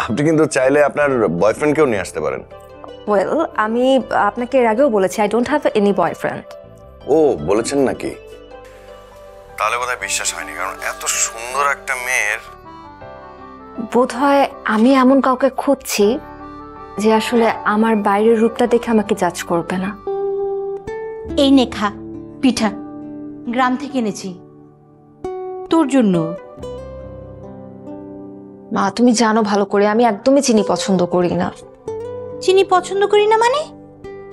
আপনি কিন্তু চাইলে আপনার বয়ফ্রেন্ডকেও নিয়ে আসতে পারেন। ওয়েল, আমি আপনাকে এর আগেও বলেছি I don't have any boyfriend. ও বলেছেন নাকি? তাহলে বোধহয় বিশ্বাস হয়নি, কারণ এত সুন্দর একটা মেয়ের। বোধহয় আমি এমন কাউকে খুঁজছি যে আসলে আমার বাইরের রূপটা দেখে আমাকে জাজ করবে না। এই নে খা পিঠা, গ্রাম থেকে এনেছি তোর জন্য। মা, তুমি জানো ভালো করে আমি একদমই চিনি পছন্দ করি না। চিনি পছন্দ করি না মানে?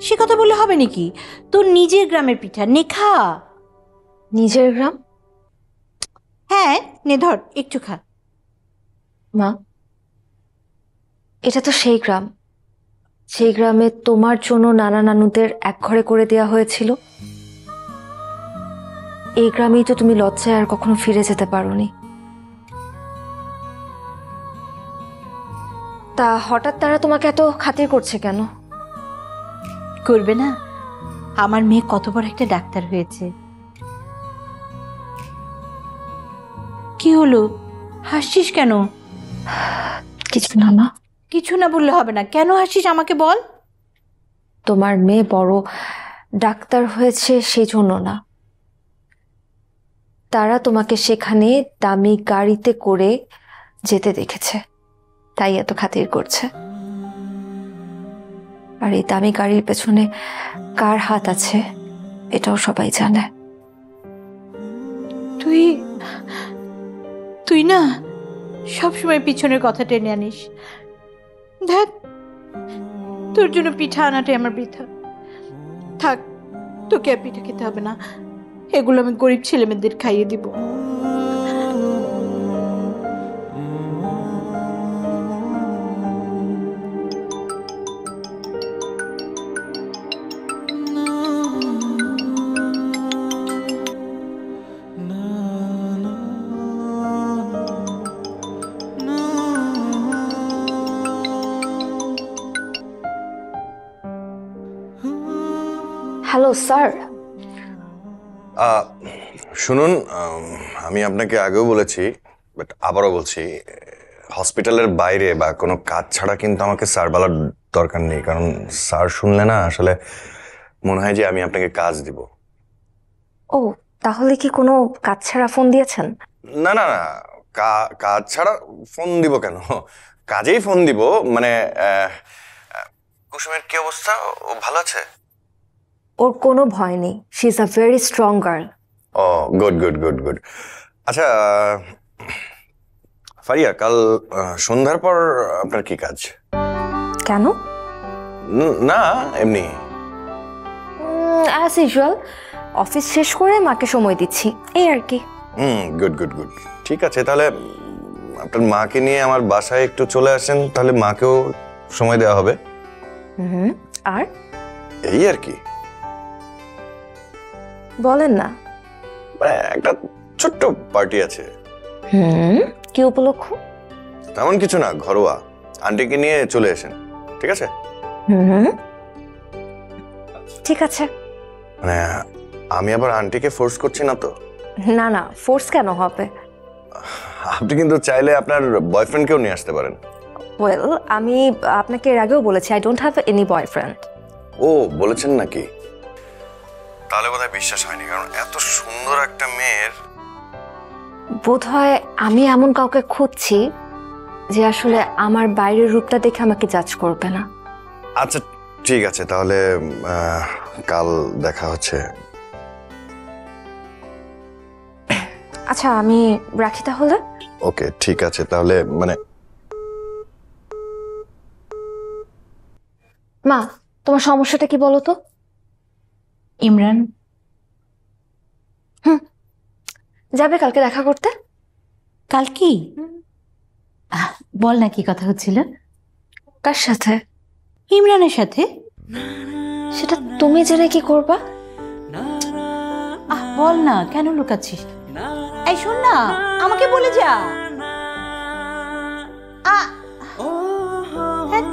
সে কথা বলে হবে নাকি? তোর নিজের গ্রামের পিঠা, নে খা। নিজের গ্রাম? হ্যাঁ নে, ধর একটু খা। মা, এটা তো সেই গ্রাম, সেই গ্রামে তোমার জন্য নানা নানুদের এক ঘরে করে দেয়া হয়েছিল। এই গ্রামেই তো তুমি লজ্জায় আর কখনো ফিরে যেতে পারোনি। তা হঠাৎ তারা তোমাকে এত খাতির করছে কেন? করবে না? আমার মেয়ে কত বড় একটা ডাক্তার হয়েছে। কি হলো, হাসছিস কেন? কিছু না মা। কিছু না বললে হবে না, কেন হাসছিস আমাকে বল। তোমার মেয়ে বড় ডাক্তার হয়েছে সেই জন্য না, তারা তোমাকে সেখানে দামি গাড়িতে করে যেতে দেখেছে, তাই এত খাতির করছে। আর এই দামি গাড়ির পেছনে কার হাত আছে এটাও সবাই জানে। তুই তুই না সবসময় পিছনের কথা টেনে আনিস। দেখ, তোর জন্য পিঠা আনাটাই আমার বৃথা। থাক, তোকে আর পিঠা খেতে হবে না, এগুলো আমি গরিব ছেলে মেয়েদের খাইয়ে দিব। Hello sir. শুনুন, আমি আপনাকে আগেও বলেছি, বাট আবারও বলছি, হসপিটালের বাইরে বা কোনো কাজ ছাড়া কিন্তু আমাকে স্যার বলার দরকার নেই, কারণ স্যার শুনলে না আসলে মনে হয় যে আমি আপনাকে কাজ দিব। ও, তাহলে কি কোনো কাজ ছাড়া ফোন দিয়েছেন? না না না, কাজ ছাড়া ফোন দিব কেন, কাজেই ফোন দিব। মানে কুসুমের কি অবস্থা, ও ভালো আছে? ওর কোনো ভয় নেই, she is a very strong girl. ও গুড গুড গুড গুড। আচ্ছা ফারিয়া, কাল সন্ধ্যার পর আপনার কি কাজ? কেন? না এমনি। অ্যাজ ইউজুয়াল, অফিস শেষ করে মাকে সময় দিচ্ছি, এই আর কি। Good good good. ঠিক আছে, তাহলে আপনার মাকে নিয়ে আমার বাসায় একটু চলে আসেন, তাহলে মাকেও সময় দেওয়া হবে। আর এই আর কি। বলেন না। মানে একটা ছোট্ট পার্টি আছে। কি উপলক্ষ? তেমন কিছু না, ঘরোয়া। আন্টিকে নিয়ে চলে আসেন, ঠিক আছে? ঠিক আছে। মানে আমি আবার আন্টিকে ফোর্স করছি না তো? না না, ফোর্স কেন হবে? আপনি কিন্তু চাইলে আপনার বয়ফ্রেন্ডকেও নিয়ে আসতে পারেন। ওয়েল, আমি আপনাকে এর আগেও বলেছি I don't have any boyfriend. ও বলেছেন নাকি? তাহলে বোধহয় বিশ্বাস হয়নি, কারণ এত সুন্দর একটা মেয়ের। বোধহয় আমি এমন কাউকে খুঁজছি যে আসলে আমার বাইরের রূপটা দেখে আমাকে জাজ করবে না। আচ্ছা ঠিক আছে, তাহলে কাল দেখা হচ্ছে। আচ্ছা, আমি রাখি তাহলে। ওকে ঠিক আছে, তাহলে মানে মা, তোমার সমস্যাটা কি বলো তো? ইমরান যাবে কালকে দেখা করতে? কাল কি? বল না, কি কথা হচ্ছিল? কার সাথে? ইমরানের সাথে। সেটা তুমি জেনে কি করবা? বল না, কেন লুকাচ্ছিস? এই শোন না, আমাকে বলে যা। ধ্যাৎ।